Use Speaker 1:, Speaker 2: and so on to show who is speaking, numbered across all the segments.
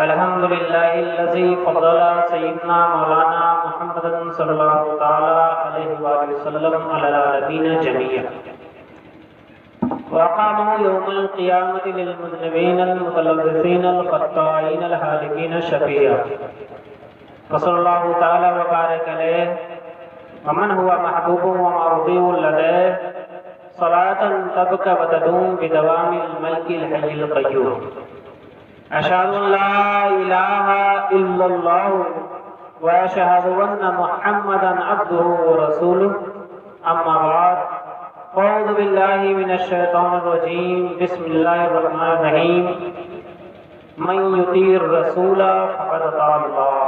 Speaker 1: الحمد لله الذي فضل سيدنا مولانا محمد صلى الله تعالى عليه وآله وسلم على العالمين جميعا، وقاموا يوم القيامة للمذنبين المتلبسين الخطائين الهالكين شفيعا، فصلى الله تعالى وبارك عليه ومن هو محبوب ومرضي لديه صلاة تبقى وتدوم بدوام الملك الحي القيوم. أشهد أن لا إله إلا الله وأشهد أن محمدا عبده ورسوله. أما بعد، أعوذ بالله من الشيطان الرجيم. بسم الله الرحمن الرحيم. من يطيع الرسول فقد أطاع الله.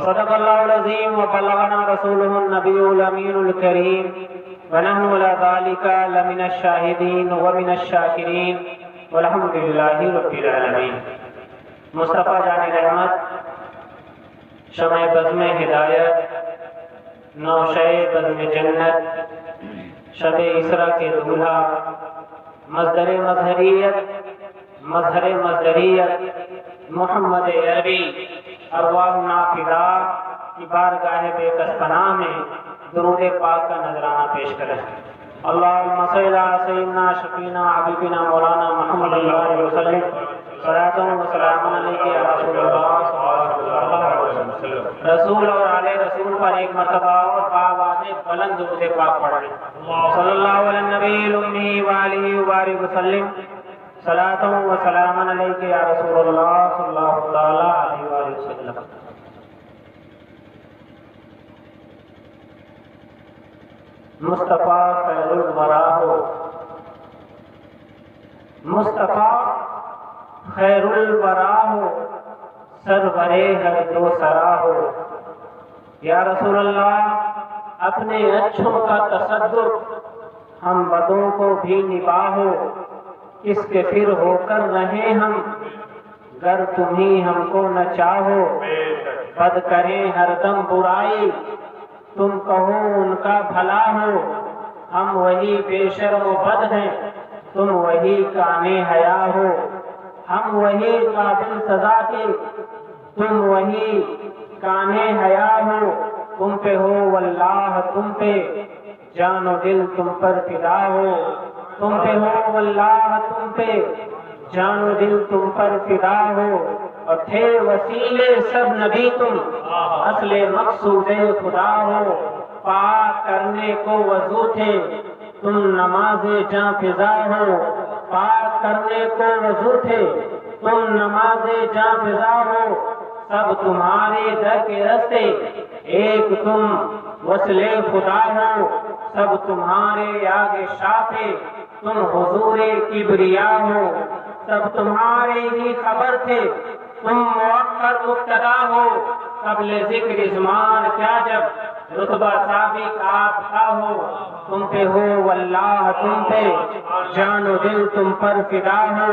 Speaker 1: صدق الله العظيم وبلغنا رسوله النبي الأمين الكريم، ونحن على ذلك لمن الشاهدين ومن الشاكرين والحمد للہ رب العالمین. مصطفیٰ جان رحمت، شمع بزم ہدایت، نوشہ بزم جنت، شب اسرا کے دولہا، مصدر مظہریت محمد عربی ارواح نافذہ کی بارگاہ بے کس پناہ میں درود پاک کا نذرانہ پیش کریں. اللہم صلی علی سیدنا شفینا حبیبنا مولانا محمد علیہ وسلم. صلاۃ و سلام علیک یا رسول اللہ صلی اللہ علیہ وسلم. رسول اور آل رسول پر ایک مرتبہ اور بآواز بلند درود پاک پڑھیں. صلی اللہ علی النبی الامی وآلہ وبارک وسلم. صلاۃ و سلام علیک یا رسول اللہ صلی اللہ تعالی علیہ وآلہ وسلم. مصطفیٰ خیر الورا ہو، مصطفیٰ خیر الورا ہو، سرورے ہر دو سرا ہو. یا رسول اللہ، اپنے اچھوں کا تصدر ہم بدوں کو بھی نباہو. اس کے پھر ہو کر رہیں ہم گر تمہیں ہم کو نہ چاہو. بد کریں ہر دم برائی، تم کہو ان کا بھلا ہو. ہم وہی بے شرم و بد ہیں، تم وہی کانے حیا ہو. ہم وہی قابل سزا کے، تم وہی کانے حیا ہو. تم پہ ہو واللہ تم پہ، جان و دل تم پر فدا ہو. تم پہ ہو واللہ تم پہ، جان و دل تم پر فدا ہو. اور تھے وسیلے سب نبی تم، اصل مقصود خدا ہو. پاک کرنے کو وضو تھے، تم نماز جاں فضا ہو. پاک کرنے کو وضو تھے، تم نماز جاں فضا ہو. سب تمہارے در کے رستے، ایک تم وصل خدا ہو. سب تمہارے آگے شافے، تم حضور کبریا ہو. سب تمہارے ہی خبر تھے، تم مؤخر مبتدا ہو. قبل ذکر زمان کیا جب رتبہ سابق آپ کا ہو. تم پہ ہو واللہ تم پہ، جان و دل تم پر فدا ہو.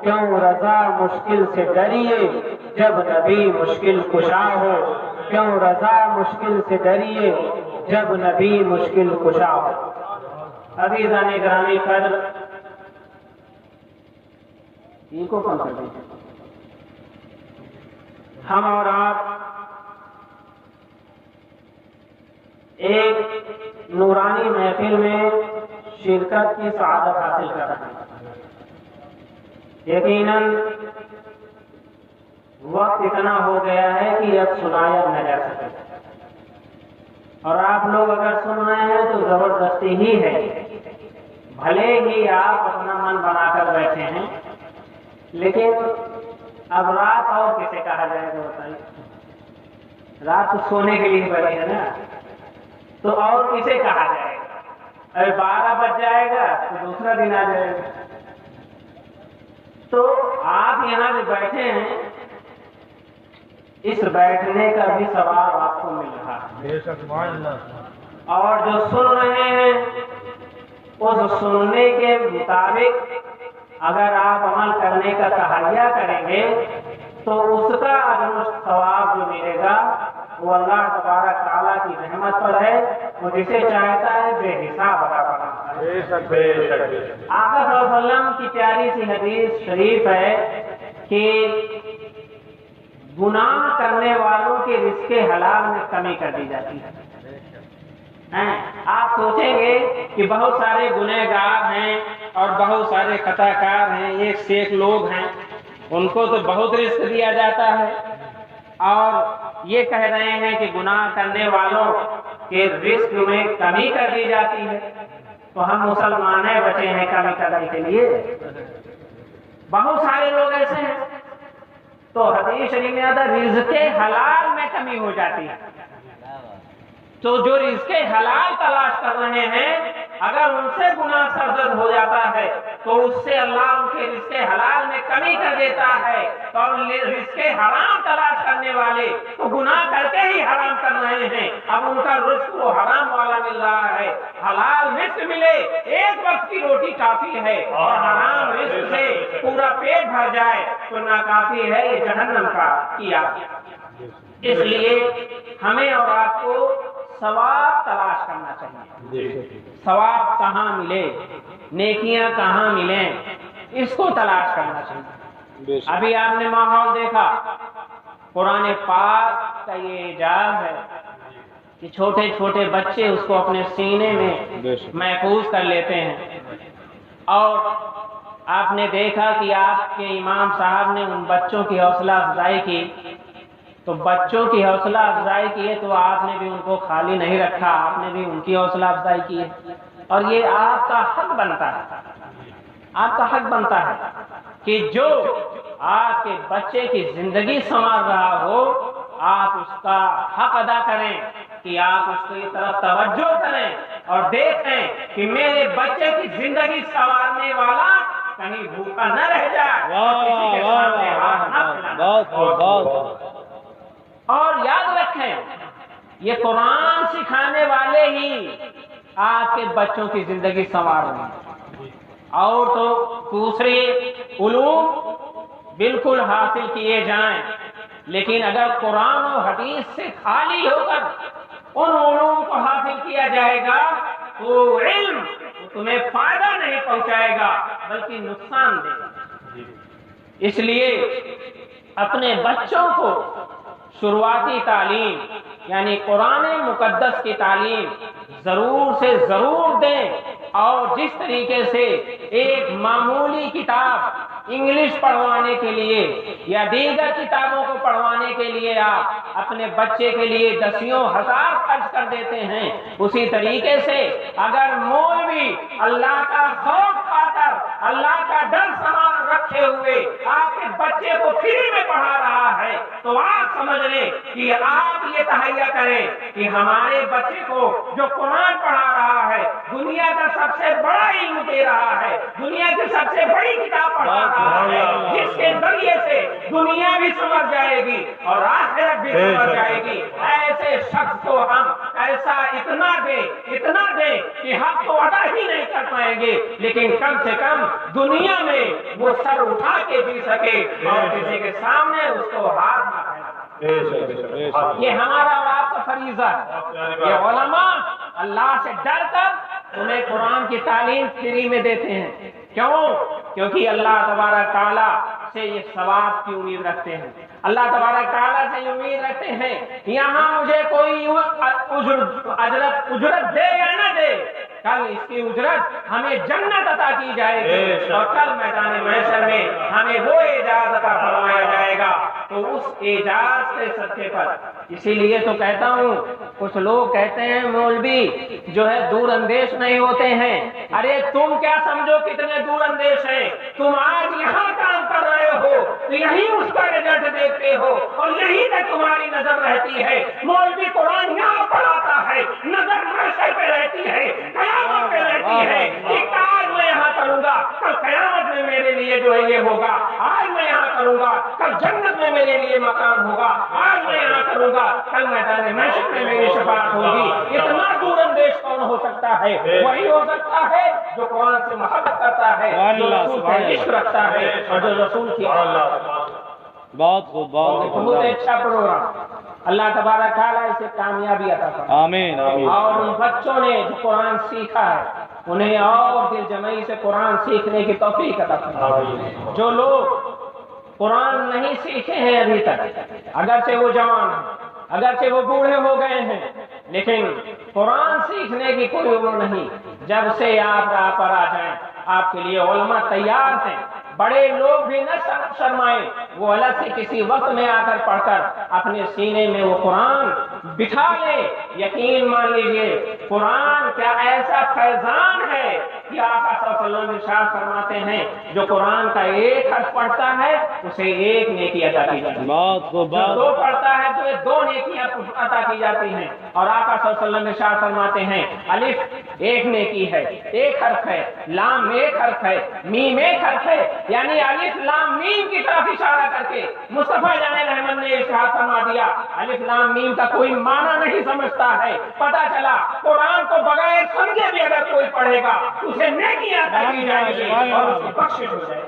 Speaker 1: کیوں رضا مشکل سے ڈریے جب نبی مشکل کشا ہو. کیوں رضا مشکل سے ڈریے جب نبی مشکل کشا ہو. عزیزان گرامی قدر، ان کو کون کر دیتے؟ ہم اور آپ ایک نورانی محفل میں شرکت کی سعادت حاصل کر رہے ہیں. یقیناً وقت اتنا ہو گیا ہے کہ اب سنایا نہ جا سکے، اور آپ لوگ اگر سن رہے ہیں تو زبردستی ہی ہے. بھلے ہی آپ اپنا من بنا کر بیٹھے ہیں، لیکن اب رات اور کسے کہا جائے گا بتائیے؟ رات تو سونے کے لیے بیٹھے ہیں نا، تو اور کسے کہا جائے گا؟ ابھی 12 بج جائے گا تو دوسرا دن آ جائے گا. تو آپ یہاں جو بیٹھے ہیں، اس بیٹھنے کا بھی ثواب آپ کو مل رہا ہے. اور جو سن رہے ہیں، اس سننے کے مطابق اگر آپ عمل کرنے کا تحریہ کریں گے تو اس کا اجر و ثواب جو ملے گا وہ اللہ تبارک تعالیٰ کی رحمت پر ہے. وہ جسے چاہتا ہے بے حساب عطا فرماتا ہے. آقا صلی اللہ علیہ وسلم کی پیاری سی حدیث شریف ہے کہ گناہ کرنے والوں کے رزق حلال میں کمی کر دی جاتی ہے۔ آپ سوچیں گے کہ بہت سارے گنہگار ہیں اور بہت سارے خطا کار ہیں، ایک سے ایک لوگ ہیں، ان کو تو بہت رزق دیا جاتا ہے، اور یہ کہہ رہے ہیں کہ گناہ کرنے والوں کے رزق میں کمی کر دی جاتی ہے۔ تو ہم مسلمان ہیں، بچے ہیں کمی کرنے کے لیے؟ بہت سارے لوگ ایسے ہیں۔ تو حدیث شریف میں آتا ہے رزق حلال میں کمی ہو جاتی ہے۔ تو جو رزق حلال تلاش کر رہے ہیں، اگر ان سے گناہ سرزد ہو جاتا ہے تو اس سے اللہ ان کے رزق حلال میں کمی کر دیتا ہے۔ تو رزق حرام تلاش کرنے والے تو گناہ کر کے ہی حرام کر رہے ہیں، اب ان کا رزق وہ حرام والا مل رہا ہے۔ حلال رزق ملے، ایک وقت کی روٹی کافی ہے، اور حرام رزق سے پورا پیٹ بھر جائے تو ناکافی ہے، یہ جہنم کا کیا۔ اس لیے ہمیں اور آپ کو ثواب تلاش کرنا چاہیے۔ ثواب کہاں ملے، نیکیاں کہاں ملیں، اس کو تلاش کرنا چاہیے۔ ابھی آپ نے ماحول دیکھا، قرآن پاک کا یہ اعجاز ہے کہ چھوٹے چھوٹے بچے اس کو اپنے سینے میں محفوظ کر لیتے ہیں، اور آپ نے دیکھا کہ آپ کے امام صاحب نے ان بچوں کی حوصلہ افزائی کی، تو بچوں کی حوصلہ افزائی کی ہے تو آپ نے بھی ان کو خالی نہیں رکھا، آپ نے بھی ان کی حوصلہ افزائی کی ہے، اور یہ آپ کا حق بنتا ہے، آپ کا حق بنتا ہے کہ جو آپ کے بچے کی زندگی سنوار رہا ہو، آپ اس کا حق ادا کریں کہ آپ اس کی طرف توجہ کریں اور دیکھیں کہ میرے بچے کی زندگی سنوارنے والا کہیں بھوکا نہ رہ جائے، کسی کے سامنے ہاتھ نہ پھیلائے۔ اور یاد رکھیں، یہ قرآن سکھانے والے ہی آپ کے بچوں کی زندگی سنوار رہے ہیں، اور تو دوسرے علوم بالکل حاصل کیے جائیں، لیکن اگر قرآن و حدیث سے خالی ہو کر ان علوم کو حاصل کیا جائے گا تو علم تمہیں فائدہ نہیں پہنچائے گا بلکہ نقصان دے گا۔ اس لیے اپنے بچوں کو شروعاتی تعلیم یعنی قرآن مقدس کی تعلیم ضرور سے ضرور دیں، اور جس طریقے سے ایک معمولی کتاب انگلش پڑھوانے کے لیے یا دیگر کتابوں کو پڑھوانے کے لیے آپ اپنے بچے کے لیے دسیوں ہزار خرچ کر دیتے ہیں، اسی طریقے سے اگر مولوی اللہ کا خوف پا کر اللہ کا ڈر سامان رکھے ہوئے آپ کے بچے کو فری میں پڑھا رہا ہے تو آپ سمجھ لیں کہ آپ یہ تہیا کریں کہ ہمارے بچے کو جو قرآن پڑھا رہا ہے، دنیا کا سب سے بڑا علم دے رہا ہے، دنیا کی سب سے بڑی کتاب پڑھا رہا ہے، جس کے ذریعے سے دنیا بھی سمجھ جائے گی اور آخرت بھی سمجھ جائے گی، ایسے شخص کو ہم ایسا اتنا دیں کہ حق تو ادا ہی نہیں کر پائیں گے، لیکن کم سے کم دنیا میں وہ سر اٹھا کے جی سکے اور کسی کے سامنے اس کو ہاتھ نہ پھیلا۔ یہ ہمارا اور آپ کا فریضہ ہے۔ یہ علماء اللہ سے ڈر کر تمہیں قرآن کی تعلیم فری میں دیتے ہیں، کیوں؟ کیونکہ اللہ تبارک تعالیٰ سے یہ ثواب کی امید رکھتے ہیں، اللہ تبارک تعالیٰ سے یہ امید رکھتے ہیں یہاں مجھے کوئی اجرت دے یا نہ دے، کل اس کی اجرت ہمیں جنت عطا کی جائے گی، اور کل میدان محشر میں ہمیں وہ اعزاز عطا فرمایا جائے گا۔ تو اس اعزاز کے صدقے پر اسی لیے تو کہتا ہوں، کچھ لوگ کہتے ہیں مولوی جو ہے دور اندیش نہیں ہوتے ہیں، ارے تم کیا سمجھو کتنے دور اندیش ہیں، تم آج یہاں کام کر رہے ہو تو یہی اس کا رزلٹ دیکھتے ہو اور یہی تک تمہاری نظر رہتی ہے، مولوی قرآن یہاں پڑھاتا ہے، نظر محشر پہ رہتی ہے، قیامت پہ رہتی ہے، کہ آج میں یہاں کروں گا کل قیامت میں میرے لیے جو ہے یہ ہوگا، آج میں یہاں کروں گا کل جنت میں میرے لیے مقام ہوگا، آج میں یہاں کروں گا کل میدان محشر میں میری شفاعت ہوگی۔ اتنا دور اندیش کون ہو سکتا ہے؟ وہی ہو سکتا ہے جو قرآن سے محبت کرتا ہے، جو رسول سے عشق رکھتا ہے، اور جو رسول کی
Speaker 2: بہت خوب،
Speaker 1: بہت اچھا پروگرام، اللہ تبارک تعالیٰ اسے کامیابی عطا فرمائے۔
Speaker 2: آمین۔
Speaker 1: اور ان بچوں نے جو قرآن سیکھا ہے انہیں اور دل جمعی سے قرآن سیکھنے کی توفیق عطا فرمائے۔ جو لوگ قرآن نہیں سیکھے ہیں ابھی تک، اگرچہ وہ جوان ہیں، اگرچہ وہ بوڑھے ہو گئے ہیں، لیکن قرآن سیکھنے کی کوئی عمر نہیں۔ جب سے آپ راہ پر آ جائیں، آپ کے لیے علماء تیار ہیں، بڑے لوگ بھی نہ شرمائیں، وہ الگ سے کسی وقت میں آ کر پڑھ کر اپنے سینے میں وہ قرآن بٹھا لیں۔ یقین مان لیجئے قرآن کیا ایسا فیضان ہے کہ آقا صلی اللہ علیہ وسلم ارشاد فرماتے ہیں جو قرآن کا ایک حرف پڑھتا ہے اسے ایک نیکی عطا کی جاتی ہے، جو دو پڑھتا ہے تو دو نیکیاں عطا کی جاتی ہیں۔ اور آقا صلی اللہ علیہ وسلم ارشاد فرماتے ہیں الف ایک نیکی ہے، ایک حرف ہے، لام ایک حرف ہے، میم ایک حرف ہے، یعنی الف لام میم کی طرف اشارہ کر کے مصطفیٰ جان رحمت نے ارشاد فرما دیا الف لام میم کا کوئی معنی نہیں سمجھتا ہے۔ پتہ چلا قرآن کو بغیر سمجھے بھی اگر کوئی پڑھے گا اسے نیکیاں عطا کی جائیں گی اور اس کی بخشش ہو جائے گی۔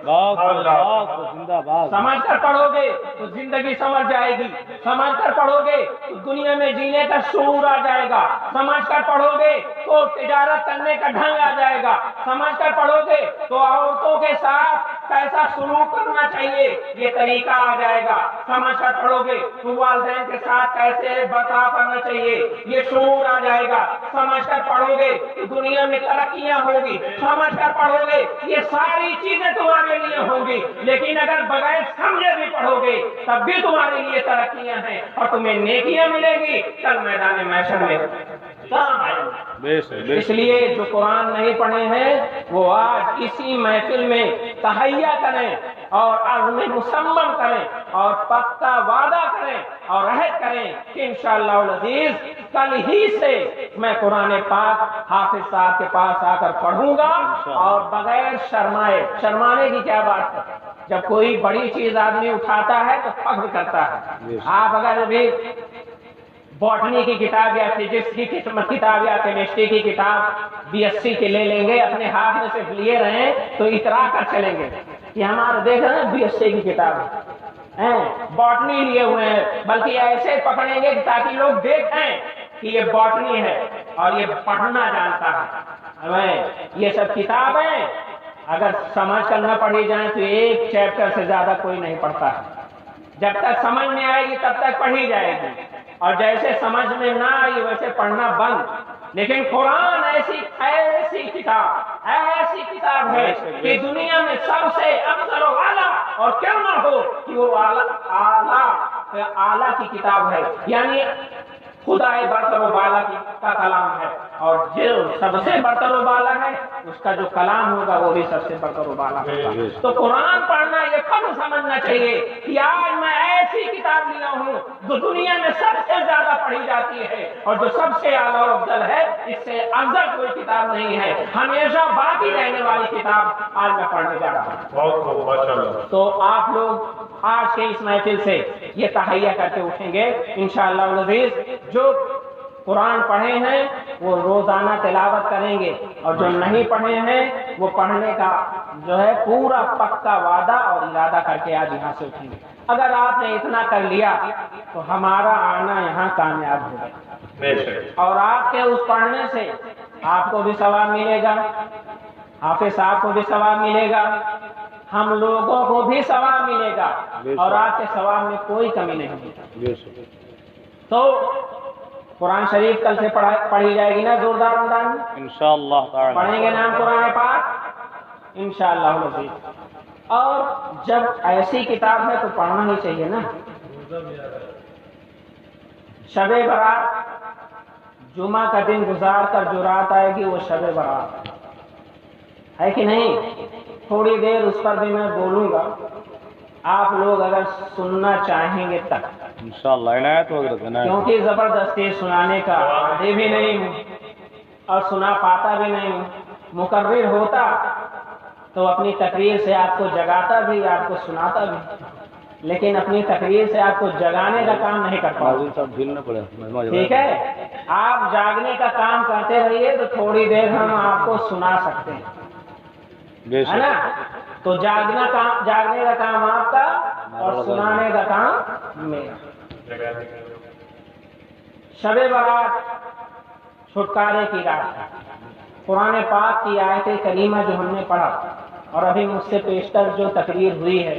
Speaker 1: سمجھ کر پڑھو گے تو زندگی سمجھ جائے گی، سمجھ کر پڑھو گے تو دنیا میں جینے کا شعور آ جائے گا، سمجھ کر پڑھو گے تو تجارت کرنے کا ڈھنگ آ جائے گا، سمجھ کر پڑھو گے تو عورتوں کے ساتھ کیسا سلوک کرنا چاہیے یہ طریقہ آ جائے گا، سمجھ کر پڑھو گے تو والدین کے ساتھ کیسے برتاؤ کرنا چاہیے یہ شعور آ جائے گا، سمجھ کر پڑھو گے تو دنیا میں ترقیاں ہوگی، سمجھ کر پڑھو گے یہ ساری چیزیں تمہارے لیے ہوں گی۔ لیکن اگر بغیر سمجھے بھی پڑھو گے تب بھی تمہارے لیے ترقیاں ہیں اور تمہیں نیکیاں ملیں گی، کل میدان محشر میں کام آئے گی۔ اس لیے جو قرآن نہیں پڑھے ہیں وہ آج اسی محفل میں تہیہ کریں اور عزم مصمم کریں اور پکا وعدہ کریں اور عہد کریں کہ انشاءاللہ العزیز کل ہی سے میں قرآن پاک حافظ صاحب کے پاس آ کر پڑھوں گا اور بغیر شرمائے۔ شرمانے کی کیا بات ہے؟ جب کوئی بڑی چیز آدمی اٹھاتا ہے تو فخر کرتا ہے۔ آپ اگر ابھی باٹنی کی کتاب یا فزکس کی کتاب یا کیمسٹری کی کتاب BSc کی لے لیں گے، اپنے ہاتھ میں سے لیے رہیں تو اترا کر چلیں گے کہ ہمارا دیکھ رہے ہیں BSc کی کتاب ہے، باٹنی لیے ہوئے ہیں، بلکہ ایسے پکڑیں گے تاکہ لوگ دیکھیں کہ یہ باٹنی ہے اور یہ پڑھنا جانتا ہے۔ یہ سب کتابیں اگر سمجھ کر نہ پڑھی جائیں تو ایک چیپٹر سے زیادہ کوئی نہیں پڑھتا ہے۔ جب تک سمجھ میں آئے گی تب تک پڑھی جائے گی، اور جیسے سمجھ میں نہ آئی ویسے پڑھنا بند۔ لیکن قرآن ایسی کتاب ہے کہ دنیا میں سب سے افضل و اعلیٰ، اور کیوں نہ ہو کہ وہ اعلیٰ کی کتاب ہے، یعنی خدا برتر و بالا کا کلام ہے، اور جو سب سے برتر و بالا ہے اس کا جو کلام ہوگا وہ بھی سب سے برتر و بالا ہوگا۔ تو قرآن پڑھنا یہ فخر سمجھنا چاہیے کہ آج میں ایسی کتاب لیا ہوں جو دنیا میں سب سے زیادہ پڑھی جاتی ہے اور جو سب سے اعلیٰ و افضل ہے، اس سے افضل کوئی کتاب نہیں ہے، ہمیشہ باقی رہنے والی کتاب آج میں پڑھنے جا رہا ہوں۔ تو آپ لوگ آج کے اس محفل سے یہ تہیہ کر کے اٹھیں گے انشاءاللہ العزیز، جو قرآن پڑھے ہیں وہ روزانہ تلاوت کریں گے، اور جو نہیں پڑھے ہیں وہ پڑھنے کا جو ہے پورا پکا وعدہ اور ارادہ کر کے آج یہاں سے اٹھیں گے۔ اگر آپ نے اتنا کر لیا تو ہمارا آنا یہاں کامیاب ہوگا، اور آپ کے اس پڑھنے سے آپ کو بھی ثواب ملے گا، حافظ صاحب کو بھی ثواب ملے گا، ہم لوگوں کو بھی ثواب ملے گا، اور آپ کے ثواب میں کوئی کمی نہیں ہوگی۔ تو قرآن شریف کل سے پڑھی جائے گی نا زوردار انداز میں انشاءاللہ تعالی، پڑھیں گے نام قرآن پاک انشاءاللہ العزیز۔ اور جب ایسی کتاب ہے تو پڑھنا ہی چاہیے نا۔ شب برات جمعہ کا دن گزار کر جو رات آئے گی وہ شب برات ہے کہ نہیں؟ تھوڑی دیر اس پر بھی میں بولوں گا، آپ لوگ اگر سننا چاہیں گے تک
Speaker 2: انشاءاللہ عنایت وغیرہ،
Speaker 1: کیونکہ زبردستی سنانے کا عادی بھی نہیں ہوں اور سنا پاتا بھی نہیں ہوں۔ مقرر ہوتا تو اپنی تقریر سے آپ کو جگاتا بھی، آپ کو سناتا بھی، لیکن اپنی تقریر سے آپ کو جگانے کا کام نہیں کر پاتا۔ ٹھیک ہے، آپ جاگنے کا کام کرتے رہیے تو تھوڑی دیر ہم آپ کو سنا سکتے ہیں، ہے نا؟ تو جاگنے کا کام آپ کا اور سنانے کا کام میرا۔ شب برات چھٹکارے کی رات ہے۔ قرآن پاک کی آیت کریمہ جو ہم نے پڑھا اور ابھی مجھ سے پیشتر جو تقریر ہوئی ہے،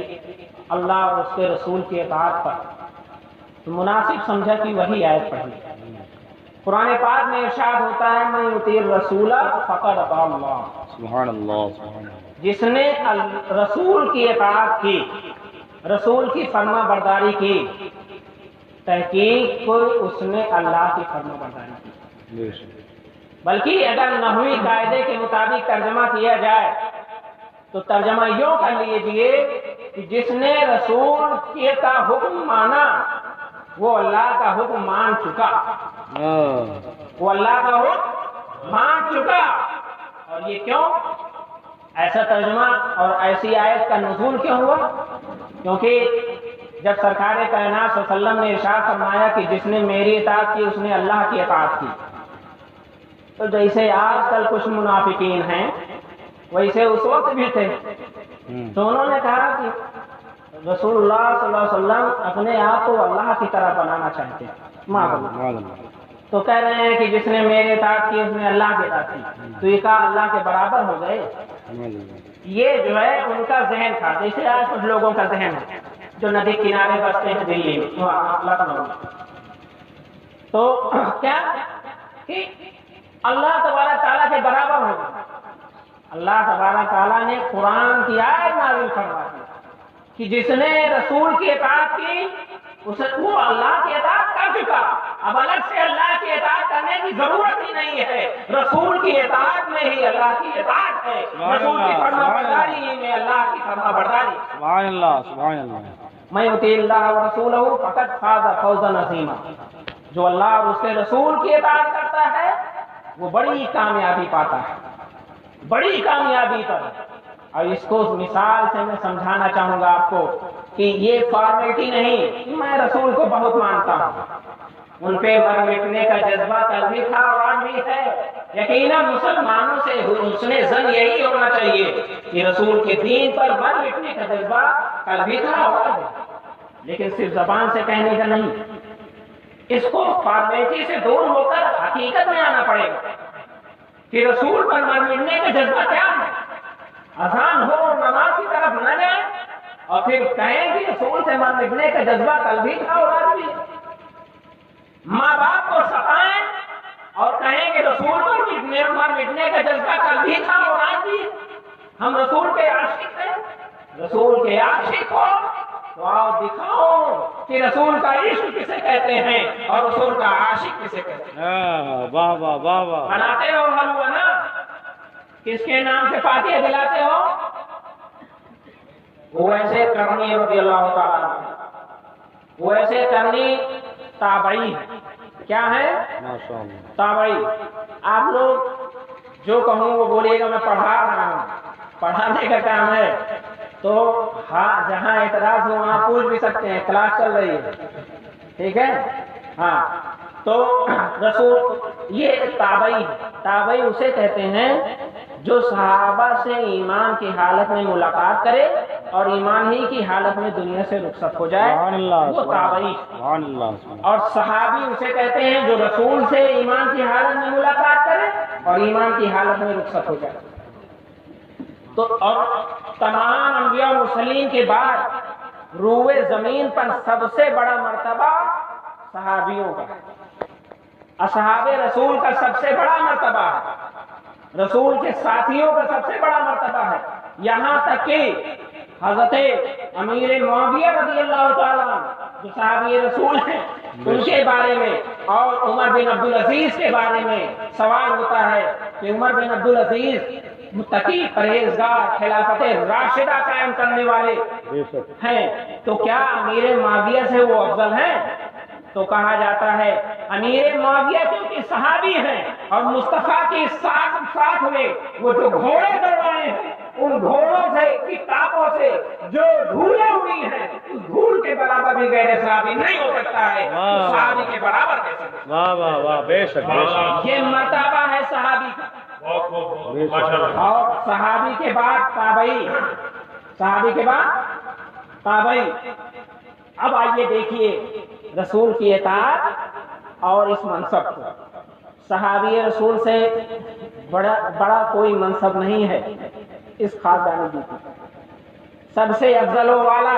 Speaker 1: اللہ اور اس کے رسول کی اطاعت پر، تو مناسب سمجھا کہ وہی آیت پڑھی۔ قرآن پاک میں ارشاد ہوتا ہے من یطیع الرسول فقد اطاع اللہ،
Speaker 2: سبحان اللہ سبحان اللہ۔
Speaker 1: جس نے رسول کی اطاعت کی، رسول کی فرما برداری کی، تحقیق کوئی اس نے اللہ کی فرما برداری کی۔
Speaker 2: بے شک۔
Speaker 1: بلکہ اگر نحوی قاعدے کے مطابق ترجمہ کیا جائے تو ترجمہ یوں کر لیجئے کہ جس نے رسول کا حکم مانا وہ اللہ کا حکم مان چکا، وہ اللہ کا حکم مان چکا۔ اور یہ کیوں ایسا ترجمہ اور ایسی آیت کا نزول کیوں ہوا؟ کیونکہ جب سرکار کائنات صلی اللہ علیہ وسلم نے ارشاد فرمایا کہ جس نے میری اطاعت کی اس نے اللہ کی اطاعت کی، تو جیسے آج کل کچھ منافقین ہیں ویسے اس وقت بھی تھے، تو انہوں نے کہا کہ رسول اللہ صلی اللہ علیہ وسلم اپنے آپ کو اللہ کی طرح بنانا چاہتے ہیں، تو کہہ رہے ہیں کہ جس نے میری اطاعت کی اس نے اللہ کی اطاعت کی، تو یہ کہا اللہ کے برابر ہو گئے۔ یہ جو ہے ان کا ذہن تھا، جیسے آج کچھ لوگوں کا ذہن ہے جو ندی کنارے بستے ہیں دلی میں، تو کیا کہ اللہ تبارک تعالیٰ کے برابر ہو گئے۔ اللہ تبارک تعالیٰ نے قرآن کی آیت نازل فرما دی کہ جس نے رسول کی اطاعت کی وہ اللہ کی اطاعت کر چکا، اب الگ سے اللہ کی اطاعت کرنے کی ضرورت ہی نہیں ہے، رسول کی اطاعت میں ہی اللہ کی اطاعت ہے، رسول کی فرما برداری میں اللہ کی فرما برداری۔
Speaker 2: سبحان اللہ سبحان اللہ۔
Speaker 1: من یطیع اللہ ورسولہ فقد فاز فوزا عظیما، جو اللہ اور اس کے رسول کی اطاعت کرتا ہے وہ بڑی کامیابی پاتا ہے، بڑی کامیابی پر۔ اور اس کو مثال سے میں سمجھانا چاہوں گا آپ کو کہ یہ فارمیلٹی نہیں، میں رسول کو بہت مانتا ہوں، ان پہ مر مٹنے کا جذبہ کل بھی تھا اور آج بھی ہے، یقیناً مسلمانوں سے حسن ظن یہی ہونا چاہیے کہ رسول کے دین پر مر مٹنے کا جذبہ کل بھی تھا اور آج ہے، لیکن صرف زبان سے کہنے کا نہیں، اس کو فارمیلٹی سے دور ہو کر حقیقت میں آنا پڑے گا کہ رسول پر مر مٹنے کا جذبہ کیا ہے۔ اذان ہو اور نماز کی طرف نہ جائیں اور پھر کہیں کہ رسول سے مر مٹنے کا جذبہ کل بھی تھا اور آج بھی، ماں باپ کو ستائیں اور کہیں کہ رسول پر مر مٹنے کا جذبہ کل بھی تھا اور آج بھی، ہم رسول کے عاشق ہیں، رسول کے عاشق ہو تو آؤ دکھاؤ کہ رسول کا عشق کسے کہتے ہیں اور رسول کا عاشق کسے کہتے ہیں۔
Speaker 2: واہ واہ واہ واہ۔
Speaker 1: بناتے ہو حلوہ نا، کس کے نام سے فاتحہ دلاتے ہو؟ ویسے کرنی رضی اللہ تعالیٰ عنہ، ویسے کرنی تابعی کیا ہے؟ تابعی۔ آپ لوگ جو کہوں وہ بولیے گا میں پڑھا رہا ہوں، پڑھانے کا کام ہے، تو ہاں جہاں اعتراض ہو وہاں پوچھ بھی سکتے ہیں، کلاس چل رہی ہے، ٹھیک ہے؟ ہاں، تو رسول یہ تابعی اسے کہتے ہیں جو صحابہ سے ایمان کی حالت میں ملاقات کرے اور ایمان ہی کی حالت میں دنیا سے رخصت ہو جائے، وہ تابعی۔ اور صحابی اسے کہتے ہیں جو رسول سے ایمان کی حالت میں ملاقات کرے اور ایمان کی حالت میں رخصت ہو جائے۔ تو اور تمام انبیاء و مرسلین کے بعد روئے زمین پر سب سے بڑا مرتبہ صحابیوں کا، اصحاب رسول کا سب سے بڑا مرتبہ ہے، رسول کے ساتھیوں کا سب سے بڑا مرتبہ ہے، یہاں تک کہ حضرت امیر معاویہ رضی اللہ تعالیٰ جو صحابی رسول ہیں ان کے بارے میں اور عمر بن عبدالعزیز کے بارے میں سوال ہوتا ہے کہ عمر بن عبدالعزیز متقی پرہیزگار خلافت راشدہ قائم کرنے والے ہیں، تو کیا امیر معاویہ سے وہ افضل ہیں؟ تو کہا جاتا ہے امیر معاویہ کیونکہ صحابی ہیں اور مصطفیٰ کے ساتھ میں وہ جو گھوڑے دوڑائے ہیں ان گھوڑوں سے کی ٹاپوں سے جو دھولیں ہوئی ہیں اس دھول کے برابر بھی غیر صحابی نہیں ہو سکتا ہے، صحابی کے برابر کیسے؟ واہ واہ واہ، بے شک بے شک، یہ مرتبہ ہے صحابی کا۔ اور صحابی کے بعد تابعی، صحابی کے بعد تابعی۔ اب آئیے دیکھیے رسول کی اطاعت اور اس منصب کو، صحابی رسول سے بڑا کوئی منصب نہیں ہے اس خاندان کی، سب سے افضل والا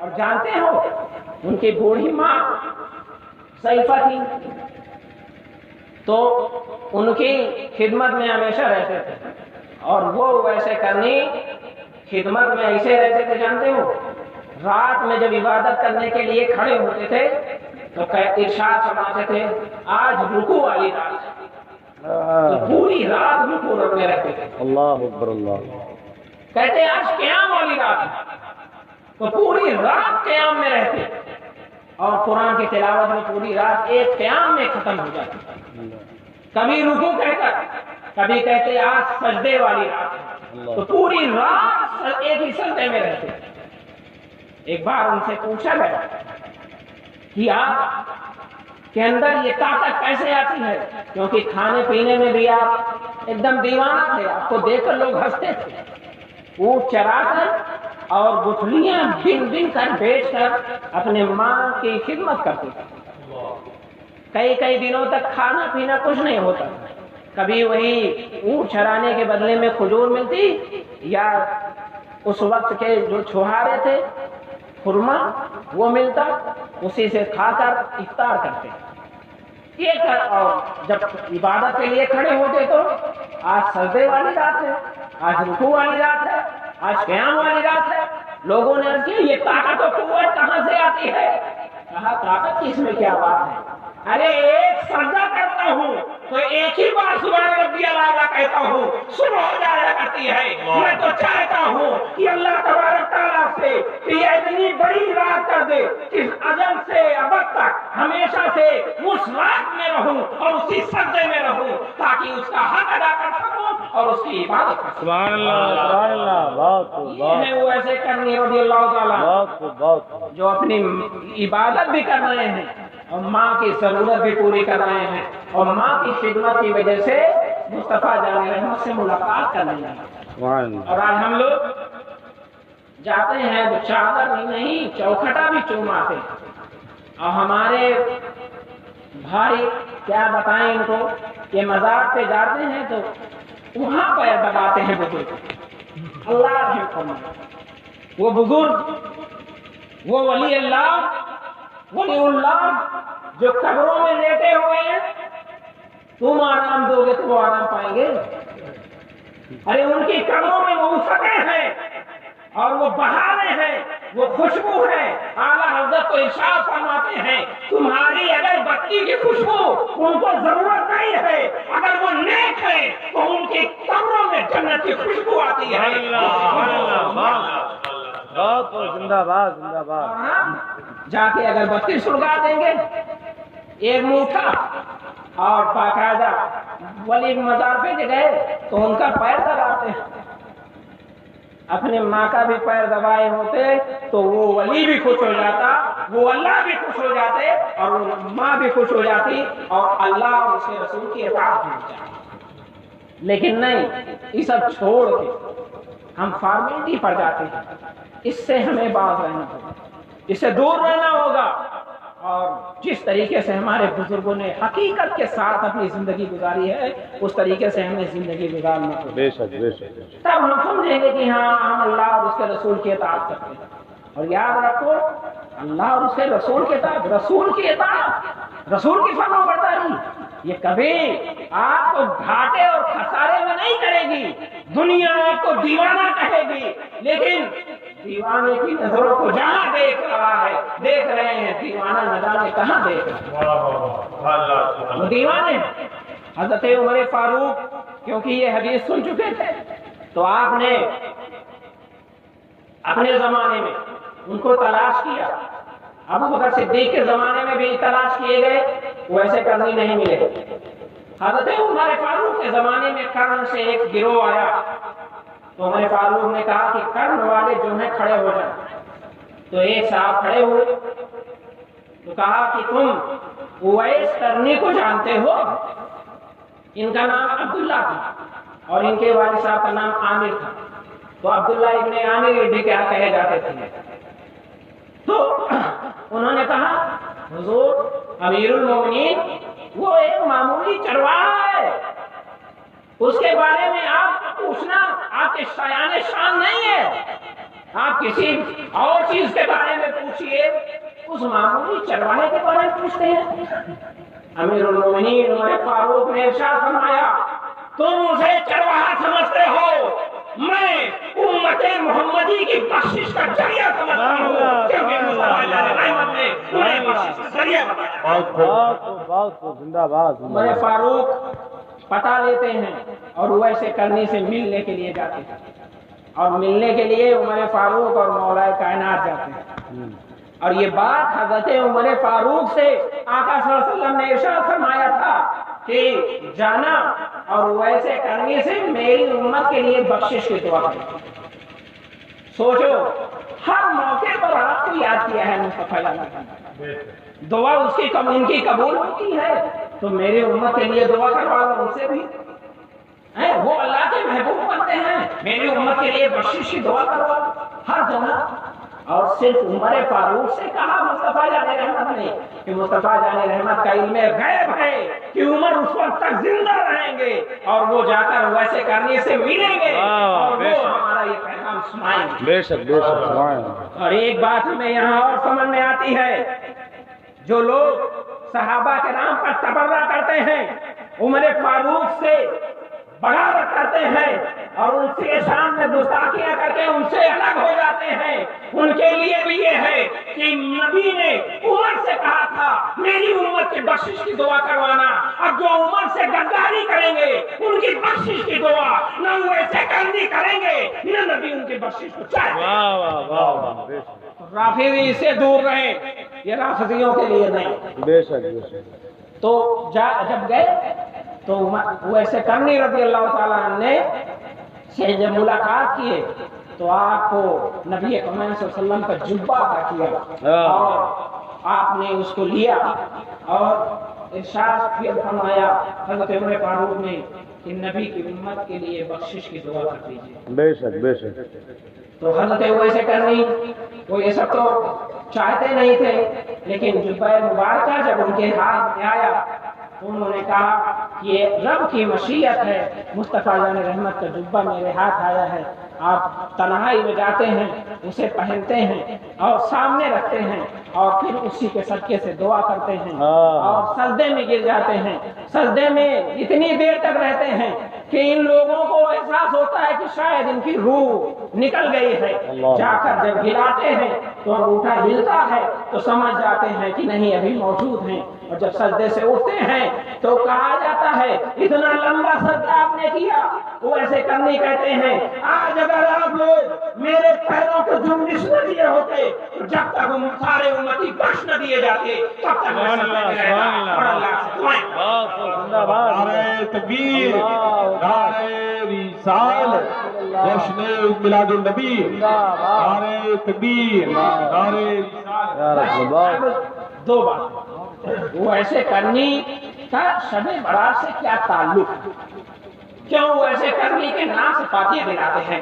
Speaker 3: اور جانتے ہو ان کی بوڑھی ماں سیفہ تھی تو ان کی خدمت میں ہمیشہ رہتے تھے اور وہ ویسے کرنی خدمت میں ایسے رہتے تھے جانتے ہو رات میں جب عبادت کرنے کے لیے کھڑے ہوتے تھے تو ارشاد فرماتے تھے آج رکوع والی رات تو پوری رات رکوع میں رہتے تھے
Speaker 2: اللہ اکبر اللہ
Speaker 3: کہتے آج قیام والی رات ہے تو پوری رات قیام میں رہتے اور قرآن کی تلاوت میں پوری رات ایک قیام میں ختم ہو جاتی کبھی رکوع کہہ کر کبھی کہتے آج سجدے والی رات ہے تو پوری رات ایک ہی سجدے میں رہتے ایک بار ان سے پوچھا گیا کہ آپ کے اندر یہ طاقت کیسے آتی ہے کیونکہ کھانے پینے میں بھی آپ ایک دم دیوانہ تھے آپ کو دیکھ کر لوگ ہنستے تھے اونٹ چرا کر اور گٹھلیاں بن بن کر بیچ کر اپنے ماں کی خدمت کرتے تھے کئی کئی دنوں تک کھانا پینا کچھ نہیں ہوتا کبھی وہی اونٹ چرانے کے بدلے میں کھجور ملتی یا اس وقت کے جو چھوہارے تھے خرما وہ ملتا اسی سے کھا کر افطار کرتے اور جب عبادت کے لیے کھڑے ہوتے تو آج سجدے والی رات ہے آج رکوع والی رات ہے آج قیام والی رات ہے لوگوں نے عرض کیا یہ طاقت و قوت کہاں سے آتی ہے کہا طاقت کی اس میں کیا بات ہے ارے ایک سجدہ کرتا ہوں تو ایک ہی بار سبحان ربی الاعلیٰ کہتا ہوں صبح ہو جایا کرتی ہے میں تو چاہتا ہوں کہ اللہ تبارک تعالیٰ سے کہ یہ اتنی بڑی رات کر دے کہ ازل سے ابد تک ہمیشہ سے اس رات میں رہوں اور اسی سجدے میں رہوں تاکہ اس کا حق ادا کر سکوں اور اس کی عبادت کر سکوں
Speaker 2: سبحان اللہ بہت
Speaker 3: یہ ہے وہ ایسے کرنی رضی اللہ تعالیٰ
Speaker 2: بہت
Speaker 3: جو اپنی عبادت بھی کر رہے ہیں اور ماں کی ضرورت بھی پوری کر رہے ہیں اور ماں کی خدمت کی وجہ سے مصطفیٰ جان رحمت سے ملاقات کر رہے ہیں اور آج ہم لوگ جاتے ہیں تو چادر نہیں چوکھٹا بھی چوماتے اور ہمارے بھائی کیا بتائیں ان کو کہ مزار پہ جاتے ہیں تو وہاں پیر دباتے ہیں بزرگ اللہ رحم فرمائے وہ بزرگ وہ ولی اللہ ولی اللہ جو قبروں میں لیٹے ہوئے ہیں تم آرام دو گے تو وہ آرام پائیں گے ارے ان کی قبروں میں وہ فتح ہیں اور وہ بہاریں ہیں وہ خوشبو ہے اعلیٰ حضرت کو ارشاد فرماتے ہیں تمہاری اگر بتی کی خوشبو ان کو ضرورت نہیں ہے اگر وہ نیک ہے تو ان کی قبروں میں جنت کی خوشبو آتی ہے
Speaker 2: زندہ باد زندہ باد
Speaker 3: جا کے اگر بتی سلگا دیں گے ایک موٹا اور باقاعدہ ولی مزار پہ گئے تو ان کا پیر دباتے ہیں اپنے ماں کا بھی پیر دبائے ہوتے تو وہ ولی بھی خوش ہو جاتا وہ اللہ بھی خوش ہو جاتے اور وہ ماں بھی خوش ہو جاتی اور اللہ اور اس کے رسول کی اطاعت ہو جاتی لیکن نہیں یہ سب چھوڑ کے ہم فارمیلٹی پر جاتے ہیں اس سے ہمیں باز رہنا ہوگا اس سے دور رہنا ہوگا اور جس طریقے سے ہمارے بزرگوں نے حقیقت کے ساتھ اپنی زندگی گزاری ہے اس طریقے سے ہمیں زندگی گزارنا ہوگا
Speaker 2: بے شک بے شک
Speaker 3: تب ہم سمجھیں گے کہ ہاں ہم اللہ اور اس کے رسول کی اطاعت کرتے ہیں اور یاد رکھو اللہ اور اس کے رسول کی اطاعت رسول کی فرما برداری یہ کبھی آپ کو گھاٹے اور خسارے میں نہیں کرے گی دنیا آپ کو دیوانہ کہے گی لیکن دیوانے کی نظروں کو جہاں دیکھ رہے ہیں دیوانہ نظارے کہاں دیکھ رہے ہیں وہ دیوانے حضرت عمر فاروق کیونکہ یہ حدیث سن چکے تھے تو آپ نے اپنے زمانے میں ان کو تلاش کیا ابو بکر صدیق کے زمانے میں بھی تلاش کیے گئے ویسے کرنی نہیں ملے حضرت عمر فاروق کے زمانے میں کرن سے ایک گروہ آیا تو عمر فاروق نے کہا کہ کرن والے جو ہیں کھڑے ہو جائیں تو ایک صاحب کھڑے ہوئے تو کہا کہ تم اویس کرنی کو جانتے ہو ان کا نام عبداللہ تھا اور ان کے والد صاحب کا نام عامر تھا تو عبداللہ ابن عامر بھی کیا کہے جاتے تھے تو انہوں نے کہا حضور امیر المومنین وہ ایک معمولی چرواہا ہے اس کے بارے میں آپ پوچھنا آپ کے شایان شان نہیں ہے آپ کسی اور چیز کے بارے میں پوچھئے، اس معمولی چرواہے کے بارے میں پوچھتے ہیں؟ امیر المومنین عمر فاروق نے ارشاد فرمایا تم اسے چرواہا سمجھتے ہو، میں امت محمدی کی بخشش کا ذریعہ سمجھتا ہوں، کیونکہ مصطفیٰ جان رحمت نے انہیں بخشش کا ذریعہ بنایا۔
Speaker 2: بہت زندہ باد
Speaker 3: عمر فاروق پتہ لیتے ہیں اور ویسے کرنی سے ملنے کے لیے جاتے ہیں، اور ملنے کے لیے عمر فاروق اور مولا کائنات جاتے ہیں، اور یہ بات حضرت عمر فاروق سے آقا صلی اللہ علیہ وسلم نے ارشاد فرمایا تھا کہ جانا اور ویسے کرنے سے میری امت کے لیے بخشش کی دعا کرو۔ سوچو ہر موقع پر آپ کو یاد کیا ہے مصطفیٰ نے، دعا اس کی ان کی قبول ہوتی ہے تو میری امت کے لیے دعا کروا دو، ان سے بھی وہ اللہ کے محبوب بنتے ہیں، میری امت کے لیے بخشش کی دعا کروا ہر جگہ۔ اور صرف عمر فاروق سے کہا مصطفیٰ جان رحمت نے کہ مصطفیٰ جان رحمت کا علم غیب ہے کہ عمر اس وقت تک زندہ رہیں گے اور وہ جا کر ویسے کرنے سے ملیں گے اور وہ ہمارا یہ پیغام سنائیں گے۔
Speaker 2: بے شک بے شک۔
Speaker 3: اور ایک بات ہمیں یہاں اور سمجھ میں آتی ہے، جو لوگ صحابہ کرام پر تبرہ کرتے ہیں، عمر فاروق سے بغاوت کرتے ہیں اور ان کے سامنے گستاخیاں کر کے ان سے الگ ہو جاتے ہیں، ان کے لیے بھی یہ ہے کہ نبی نے عمر سے کہا تھا میری امت کی بخشش کی دعا کروانا، اب جو عمر سے غداری کریں گے ان کی بخشش کی دعا نہ وہ ایسے کرنی کریں گے نہ نبی ان کی بخشش کو چاہتے ہیں۔
Speaker 2: واہ واہ واہ،
Speaker 3: رافضی سے دور رہیں، یہ رافضیوں کے لیے نہیں۔
Speaker 2: بے شک بے شک۔
Speaker 3: تو جب گئے تو ویسے کرنی رضی اللہ تعالیٰ عنہ سے جب ملاقات کیے تو آپ کو نبی اکرم صلی اللہ علیہ وسلم کا جبہ عطا کیا اور آپ نے اس کو لیا اور ارشاد پھر فرمایا حضرت عمر فاروق نے کہ نبی کی امت کے لیے بخشش کی دعا کر دیجیے۔
Speaker 2: بے شک بے شک۔
Speaker 3: تو حضرت ویسے کرنی وہ یہ سب تو چاہتے نہیں تھے، لیکن جبہ مبارکہ جب ان کے ہاتھ میں آیا تو انہوں نے کہا کہ یہ رب کی مشیت ہے، مصطفیٰ جان رحمت کا جبہ میرے ہاتھ آیا ہے، آپ تنہائی میں جاتے ہیں اسے پہنتے ہیں اور سامنے رکھتے ہیں اور پھر اسی کے صدقے سے دعا کرتے ہیں اور سجدے میں گر جاتے ہیں، سجدے میں اتنی دیر تک رہتے ہیں کہ ان لوگوں کو احساس ہوتا ہے کہ شاید ان کی روح نکل گئی ہے، جا کر جب ہلاتے ہیں تو انگوٹھا ہلتا ہے تو سمجھ جاتے ہیں کہ نہیں ابھی موجود ہیں، اور جب سجدے سے اٹھتے ہیں تو کہا جاتا ہے اتنا لمبا سجدہ آپ نے کیا، وہ ایسے کرنے کہتے ہیں آج اگر آپ لوگ میرے پیروں کو جنبش نہ دیے ہوتے تو جب تک ہم سارے امتی بخش نہ دیے جاتے تب تک میں سجدے میں رہتا اور اللہ سے دعائیں۔
Speaker 4: نعرہ تکبیر، نعرہ رسالت، جشن میلاد النبی، نعرہ تکبیر، نعرہ رسالت۔
Speaker 3: دو بات، وہ ایسے کرنی کا شب برات سے کیا تعلق، کیوں وہ ایسے کرنی کے نام سے فاتحہ دلاتے ہیں؟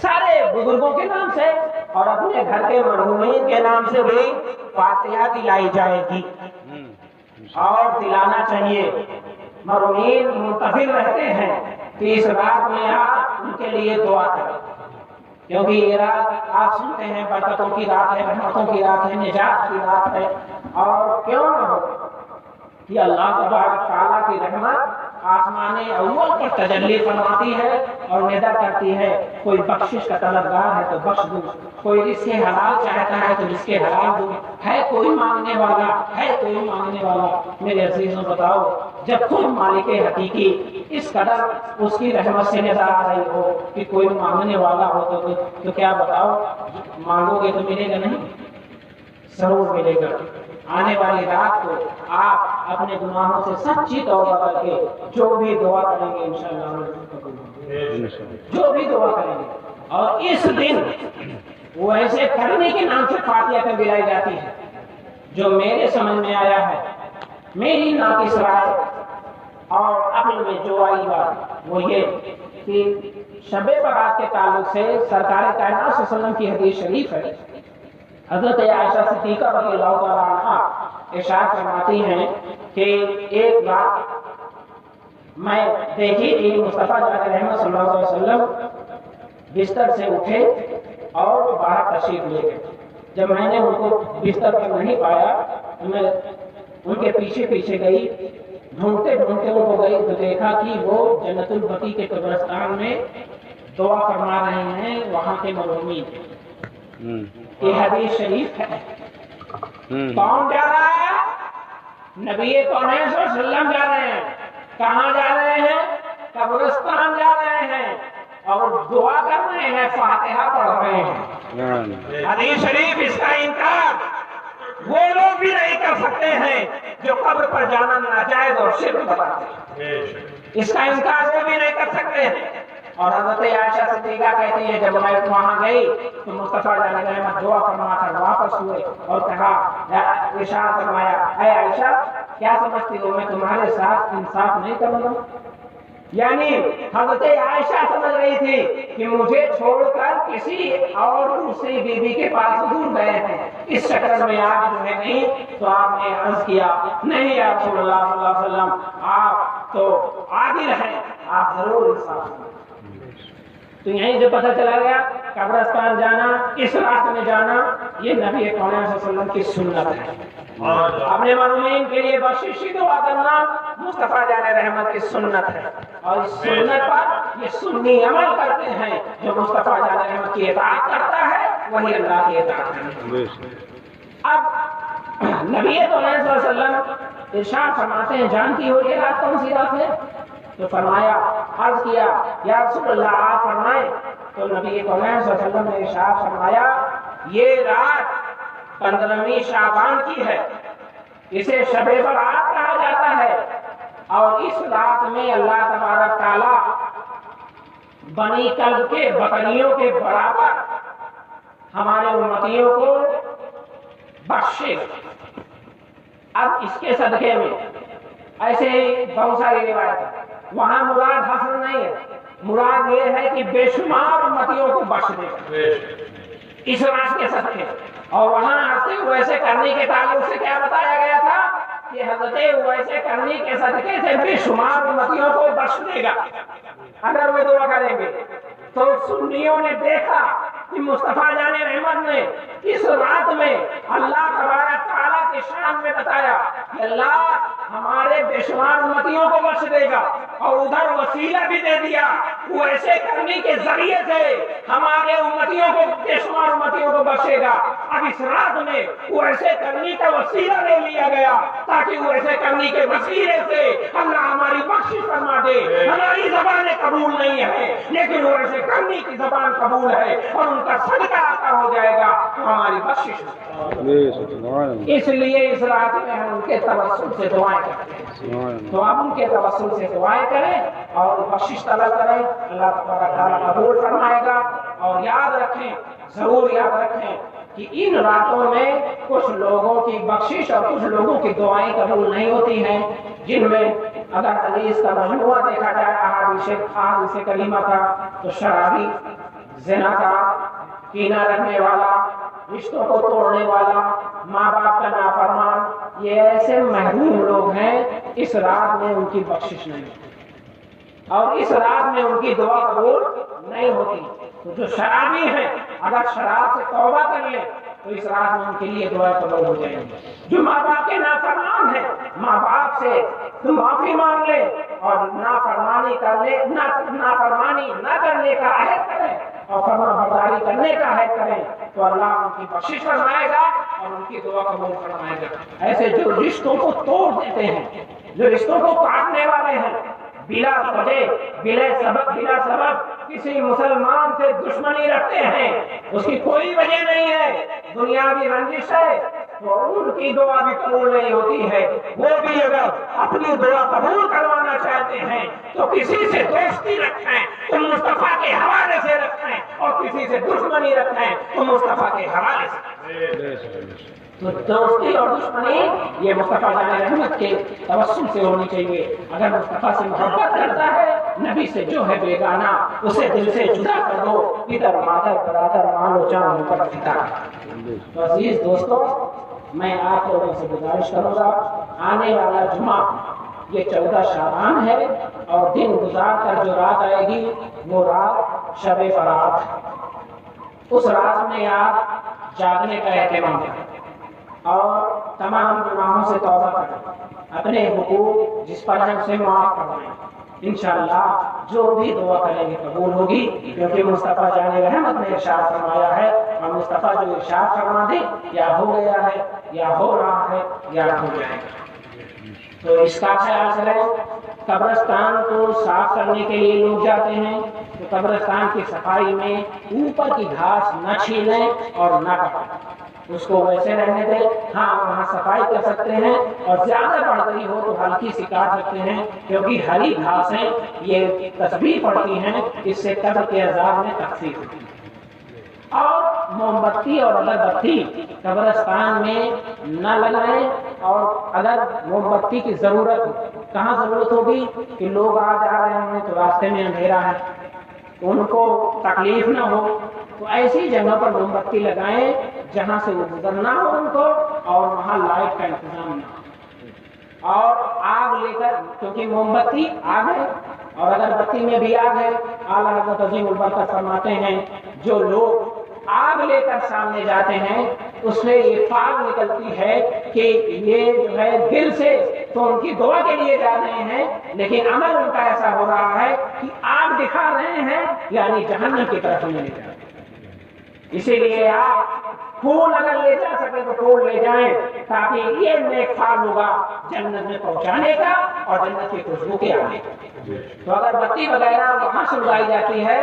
Speaker 3: سارے بزرگوں کے نام سے اور اپنے گھر کے مرحومین کے نام سے بھی فاتحہ دلائی جائے گی اور دلانا چاہیے۔ مرحومین منتظر رہتے ہیں کہ اس رات میں آپ ان کے لیے دعا کریں، کیونکہ یہ رات آپ سنتے ہیں برکتوں کی رات ہے، رحمتوں کی رات ہے، نجات کی رات ہے، اور کیوں نہ ہو کہ اللہ تبارک تعالیٰ کی رحمت آسمان اول پر تجلی فرماتی ہے اور ندا کرتی ہے کوئی بخشش کا طلبگار ہے تو بخش دوں، کوئی رزق حلال چاہتا ہے تو رزق حلال دوں، ہے کوئی مانگنے والا، ہے کوئی مانگنے والا۔ میرے عزیزوں بتاؤ جب خود مالک حقیقی اس قدر اس کی رحمت سے نظر آ رہی ہو کہ کوئی مانگنے والا ہو تو کیا بتاؤ مانگو گے تو ملے گا نہیں؟ ضرور ملے گا۔ آنے والی رات کو آپ اپنے گناہوں سے سچی توبہ کر کے جو بھی دعا کریں گے انشاءاللہ جو بھی دعا کریں گے، اور اس دن وہ ایسے کرنے کے نام سے فاتحہ کر دلائی جاتی ہے۔ جو میرے سمجھ میں آیا ہے، میری ناقص رائے اور عقل میں جو آئی بات وہ یہ کہ شب برات کے تعلق سے سرکار کائنات صلی اللہ علیہ وسلم کی حدیث شریف ہے، حضرت عائشہ صدیقہ رضی اللہ تعالیٰ عنہا ارشاد فرماتی ہیں کہ ایک بات میں دیکھی کہ مصطفیٰ جان رحمت صلی اللہ علیہ وسلم بستر سے اٹھے اور باہر تشریف لے گئے۔ جب میں نے ان کو بستر پر نہیں پایا تو میں ان کے پیچھے پیچھے گئی، ڈھونڈتے ڈھونڈتے ان کو گئی تو دیکھا کہ وہ جنت البقیع کے قبرستان میں دعا فرما رہے ہیں وہاں کے مرحومین۔ یہ حدیث شریف ہے۔ کون جا رہا ہے؟ نبی کریم صلی اللہ علیہ وسلم جا رہے ہیں۔ کہاں جا رہے ہیں؟ قبرستان جا رہے ہیں اور دعا کر رہے ہیں، فاتحہ پڑھ رہے ہیں۔ حدیث شریف اس کا انکار وہ لوگ بھی نہیں کر سکتے ہیں جو قبر پر جانا ناجائز اور شرک بتاتے ہیں، اس کا انکار وہ بھی نہیں کر سکتے ہیں۔ اور حضرت عائشہ صدیقہ کہتی ہے جب میں وہاں گئی تو مصطفیٰ علیہ السلام دعا فرما کر واپس ہوئے اور کہا، ارشاد فرمایا، اے عائشہ کیا سمجھتی ہو میں تمہارے ساتھ انصاف نہیں کروں گا؟ یعنی حضرت عائشہ سمجھ رہی تھی کہ مجھے چھوڑ کر کسی اور دوسری بیوی کے پاس حضور گئے ہیں، اس چکر میں آپ جو ہے نہیں۔ تو آپ نے عرض کیا، نہیں یا رسول اللہ صلی اللہ علیہ وسلم، آپ تو عادل ہیں، آپ ضرور انصاف کریں۔ تو یہیں سے پتہ چلا گیا قبرستان جانا، اس راستے میں جانا، یہ نبی کریم صلی اللہ علیہ وسلم کی سنت ہے۔ اپنے مرحومین کے لیے بخشش دعا کرنا مصطفیٰ جان رحمت کی سنت ہے، اور اس سنت پر یہ سنی عمل کرتے ہیں۔ جو مصطفیٰ جان رحمت کی اطاعت کرتا ہے وہی اللہ کی اطاعت کرتا ہے۔ اب نبی کریم صلی اللہ علیہ وسلم ارشاد فرماتے ہیں، جانتی ہو یہ رات کون سی رات ہے؟ تو فرمایا، عرض کیا یا رسول اللہ آپ فرمائیں۔ تو نبی کریم صلی اللہ علیہ وسلم نے ارشاد فرمایا، یہ رات 15ویں شعبان کی ہے، اسے شب برات کہا جاتا ہے، اور اس رات میں اللہ تبارک تعالیٰ بنی کلب کے بکریوں کے برابر ہمارے امتیوں کو بخشے۔ اب اس کے صدقے میں ایسے ہی بہت ساری روایت ہے، وہاں مراد حسن نہیں ہے، مراد یہ ہے کہ بے شمار امتیوں کو بخش دے اس رات کے صدقے۔ اور وہاں حضرت ویسے کرنی کے تعلق سے کیا بتایا گیا تھا کہ حضرت ویسے کرنی کے صدقے سے بے شمار امتیوں کو بخش دے گا اگر وہ دعا کریں گے۔ تو سنیوں نے دیکھا کہ مصطفیٰ جان رحمت نے اس رات میں اللہ تبارک تعالیٰ کے شان میں بتایا کہ اللہ ہمارے بے شمار امتیوں کو بخش دے گا، اور ادھر وسیلہ بھی دے دیا، وہ ایسے کرنے کے ذریعے سے ہمارے امتیوں کو بے شمار امتیوں کو بخشے گا۔ اب اس رات میں وہ ایسے کرنے کا وسیلہ لے لیا گیا تاکہ وہ ایسے کرنے کے وسیلے سے اللہ ہماری بخشش فرما دے۔ ہماری زبانیں قبول نہیں ہے لیکن وہ ایسے کرنے کی زبان قبول ہے، اور ان کا صدقہ عطا ہو جائے گا تو ہماری بخشش ہوگی۔ اس لیے اس رات میں ہم ان کے توسل سے دعائیں کرتے ہیں، تو آپ ان کے توسل سے دعائیں کریں اور بخشش طلب کریں، اللہ تبارک تعالیٰ قبول فرمائے گا۔ اور یاد رکھیں، ضرور یاد رکھیں کہ ان راتوں میں کچھ لوگوں کی بخشش اور کچھ لوگوں کی دعائیں قبول نہیں ہوتی ہیں، جن میں اگر حدیث کا مجموعہ دیکھا جائے احادیث کریمہ کا، تو شرابی، زنا کا، کینہ رکھنے والا، رشتوں کو توڑنے والا، ماں باپ کا نافرمان، یہ ایسے محروم لوگ ہیں، اس رات میں ان کی بخشش نہیں ہوتی اور اس رات میں ان کی دعا قبول نہیں ہوتی۔ تو جو شرابی ہیں اگر شراب سے توبہ کر لیں تو اس رات میں ان کے لیے دعا قبول ہو جائیں گی۔ جو ماں باپ کے نافرمان ہیں، ماں باپ سے تو معافی مانگ لیں اور نافرمانی نہ کرنے کا عہد کریں اور فرما برداری کرنے کا عہد کریں تو اللہ ان کی بخشش فرمائے گا اور ان کی دعا قبول فرمائے گا۔ ایسے جو رشتوں کو توڑ دیتے ہیں، جو رشتوں کو کاٹنے والے ہیں، بلا وجہ بلا سبب کسی مسلمان سے دشمنی رکھتے ہیں، اس کی کوئی وجہ نہیں ہے، دنیاوی رنجش ہے، تو ان کی دعا بھی قبول نہیں ہوتی ہے۔ وہ بھی اگر اپنی دعا قبول کروانا چاہتے ہیں تو کسی سے دوستی رکھیں تو مصطفیٰ کے حوالے سے رکھیں، اور کسی سے دشمنی رکھیں تو مصطفیٰ کے حوالے سے۔ تو دوستی اور دشمنی یہ مصطفیٰ علیہ رحمت کے توسل سے ہونی چاہیے۔ اگر مصطفیٰ سے محبت کرتا ہے، نبی سے جو ہے بیگانہ، اسے دل سے جدا کر دو، ادھر مادر برادر مانو جان پر فدا۔ تو عزیز دوستو، میں آپ لوگوں سے گزارش کروں گا، آنے والا جمعہ یہ 14 شعبان ہے، اور دن گزار کر جو رات آئے گی وہ رات شب برات، اس رات میں آپ جاگنے کا اہتمام کریں اور تمام گناہوں سے توبہ کریں، اپنے حقوق جس پر ہیں اسے معاف کروائیں، انشاءاللہ جو بھی دعا کریں گے قبول ہوگی، کیونکہ مصطفیٰ جان رحمت نے ارشاد فرمایا ہے، اور مصطفیٰ جو ارشاد فرما دے یا ہو گیا ہے یا ہو رہا ہے یا ہو جائے گا۔ تو اس کا خیال کریں۔ قبرستان کو صاف کرنے کے لیے لوگ جاتے ہیں تو قبرستان کی صفائی میں اوپر کی گھاس نہ چھیلیں اور نہ کاٹیں، اس کو ویسے رہنے دیں۔ ہاں وہاں صفائی کر سکتے ہیں اور زیادہ بڑھ گئی ہو تو ہلکی سی کاٹ سکتے ہیں، کیونکہ ہری گھاسیں یہ تسبیح پڑتی ہیں، اس سے قبر کے عذاب میں تخفیف ہوتی ہے۔ اور موم بتی اور اگربتی قبرستان میں نہ لگائیں، اور اگر موم بتی کی ضرورت ہو، کہاں ضرورت ہوگی کہ لوگ آ جا رہے ہیں تو راستے میں اندھیرا ہے، ان کو تکلیف نہ ہو، تو ایسی جگہ پر موم بتی لگائیں جہاں سے وہ گزرنا ہو ان کو، اور وہاں لائٹ کا انتظام نہ ہو۔ اور آگ لے کر، کیونکہ موم بتی آگ ہے اور اگربتی میں بھی آگ ہے، اعلیٰ حضرت عظیم البرکت فرماتے ہیں جو لوگ آگ لے کر سامنے جاتے ہیں اس میں یہ فاگ نکلتی ہے کہ یہ جو ہے دل سے تو ان کی دعا کے لیے جا رہے ہیں، لیکن عمل ان کا ایسا ہو رہا ہے کہ آگ دکھا رہے ہیں، یعنی جہنم کی طرف لے جا رہے ہیں۔ اسی لیے آپ پھول اگر لے جا سکے تو پھول لے جائیں، تاکہ یہ نیک پھال ہوگا جنت میں پہنچانے کا اور جنت کی خوشبو کے آنے کا۔ تو اگر بتی وغیرہ وہاں سلگائی جاتی ہے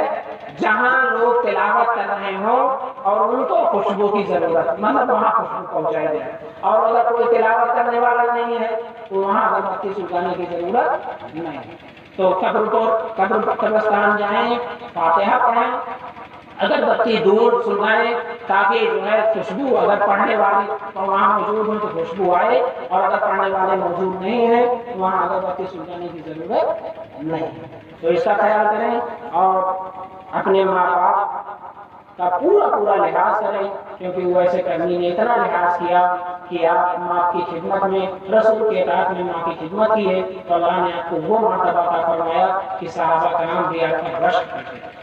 Speaker 3: جہاں لوگ تلاوت کر رہے ہوں اور ان کو خوشبو کی ضرورت، مطلب وہاں خوشبو پہنچائی جائے، اور اگر کوئی تلاوت کرنے والا نہیں ہے تو وہاں اگر بتی سلگانے کی ضرورت نہیں ہے۔ تو قبرستان جائیں، فاتحہ پڑھیں، اگر بتی دور سلگائیں تاکہ جو ہے خوشبو، اگر پڑھنے والے وہاں موجود ہوں تو خوشبو آئے، اور اگر پڑھنے والے موجود نہیں ہیں تو وہاں اگر بتی سلگانے کی ضرورت نہیں۔ تو اس کا خیال کریں اور اپنے ماں باپ کا پورا لحاظ کریں، کیونکہ وہ ایسے کرنی نے اتنا لحاظ کیا کہ آپ ماں کی خدمت میں، رسول کے اطاعت میں ماں کی خدمت کی ہے، تو اللہ نے آپ کو وہ مرتبہ عطا فرمایا کہ صحابہ کرام بھی آپ کی رشک کرتے ہیں۔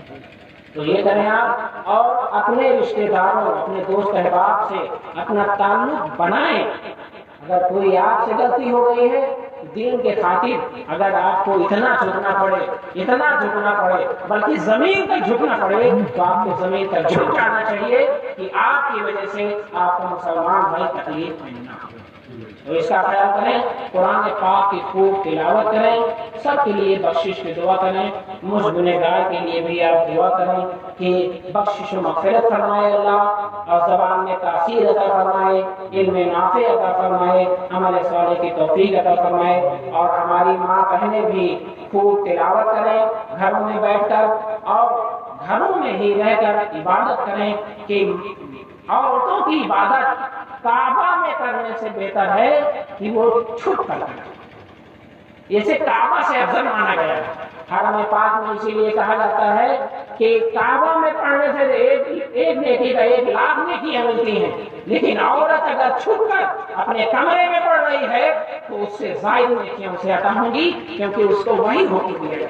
Speaker 3: تو یہ کریں آپ، اور اپنے رشتہ داروں، اپنے دوست احباب سے اپنا تعلق بنائیں۔ اگر کوئی آپ سے غلطی ہو گئی ہے دین کے خاطر، اگر آپ کو اتنا جھکنا پڑے بلکہ زمین تک جھکنا پڑے تو آپ کو زمین تک جھک جانا چاہیے کہ آپ کی وجہ سے آپ کو مسلمان بھائی تکلیف میں نہ ہو۔ تو اس کا خیال کریں، قرآن پاک کی خوب تلاوت کریں، سب کے لیے بخشش کی دعا کریں، مجھ گنہگار کے لیے بھی آپ دعا کریں کہ بخشش و مغفرت فرمائے اللہ، اور زبان میں تاثیر عطا فرمائے، علم نافع عطا فرمائے، عمل صالح کی توفیق عطا فرمائے، اور ہماری ماں بہنیں بھی خوب تلاوت کریں گھروں میں بیٹھ کر، اور گھروں میں ہی رہ کر عبادت کریں کہ عورتوں کی عبادت کعبہ میں کرنے سے بہتر ہے کہ وہ چھپ کر کریں، اسے کعبہ سے افضل مانا گیا ہے۔ حرم پاک میں اسی لیے کہا جاتا ہے کہ کعبہ میں پڑھنے سے ایک نیکی کا 1,00,000 نیکیاں ملتی ہیں، لیکن عورت اگر چھپ کر اپنے کمرے میں پڑھ رہی ہے تو اس سے زائد نیکیاں اسے عطا ہوں گی، کیونکہ اس کو وہی ہوتی ہے۔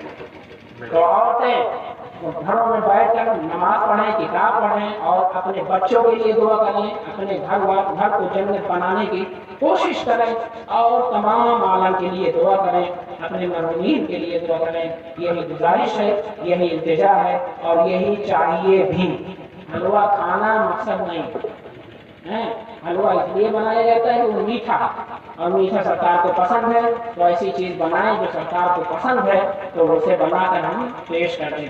Speaker 3: تو عورتیں گھروں میں بیٹھ کر نماز پڑھیں، کتاب پڑھیں، اور اپنے بچوں کے لیے دعا کریں، اپنے گھر کو جنت بنانے کی کوشش کریں، اور تمام عالم کے لیے دعا کریں، اپنے مرحومین کے لیے دعا کریں۔ یہی گزارش ہے، یہی التجا ہے، اور یہی چاہیے بھی۔ حلوہ کھانا مقصد نہیں ہے، حلوہ اس لیے بنایا جاتا ہے کہ وہ میٹھا، اور میٹھا سرکار کو پسند ہے، تو ایسی چیز بنائیں جو سرکار کو پسند ہے تو اسے بنا کر ہم پیش کر دیں۔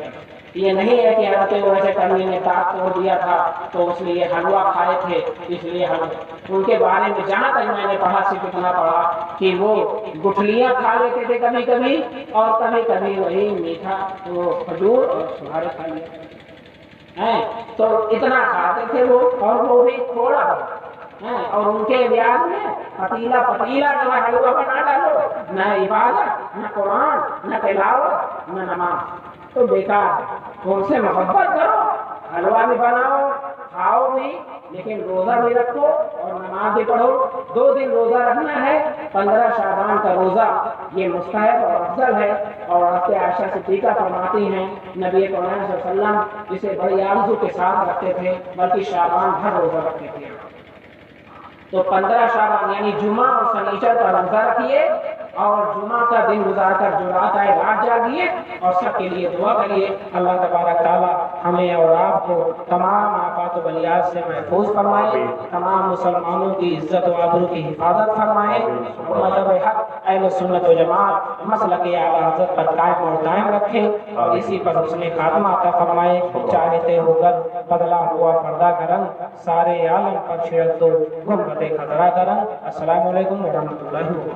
Speaker 3: یہ نہیں ہے کہ حضرت ویسے کرنے نے دانت توڑ دیا تھا تو اس لیے حلوہ کھائے تھے اس لیے حلوہ، ان کے بارے میں جہاں تک میں نے پڑھا صرف اتنا پڑھا کہ وہ گٹھلیاں کھا لیتے تھے کبھی کبھی، اور کبھی کبھی وہی میٹھا وہ کھجور اور چھہارے کھا لیتے ہیں، تو اتنا کھاتے تھے وہ، اور وہ بھی تھوڑا بہت، اور ان کے بیان میں پتیلا جو ہے حلوہ بنا ڈالو، نہ عبادت، نہ قرآن، نہ تلاوت، نہ نماز، تو بیکار ہے۔ ان سے محبت کرو، حلوہ بھی بناؤ، کھاؤ بھی، لیکن روزہ بھی رکھو اور نماز بھی پڑھو۔ 2 دن روزہ رکھنا ہے، 15 شعبان کا روزہ یہ مستحب اور افضل ہے، اور حضرت عائشہ صدیقہ فرماتی ہیں نبی کریم صلی اللہ علیہ وسلم اسے بڑی آرزو کے ساتھ رکھتے تھے، بلکہ شعبان بھر روزہ رکھتے تھے۔ تو 15 شعبان یعنی جمعہ اور سنیچر کا روزہ رکھیے، اور جمعہ کا دن گزار کر جو رات آئے رات جاگیے، اور سب کے لیے دعا کریے اللہ تبارک تعالی ہمیں اور آپ کو تمام آفات و بلیات سے محفوظ فرمائے، تمام مسلمانوں کی عزت و آبرو کی حفاظت فرمائے، مذہب حق اہل سنت و جماعت مسلک اعلی حضرت پر قائم اور دائم رکھے، اور اسی پر حسن خاتمہ عطا فرمائے۔ چاہتے ہو گر بدلا ہوا پردہ کا رنگ، سارے عالم پر چھڑک دو گنبد خضرا کا رنگ۔ السلام علیکم ورحمۃ اللہ وبرکاتہ۔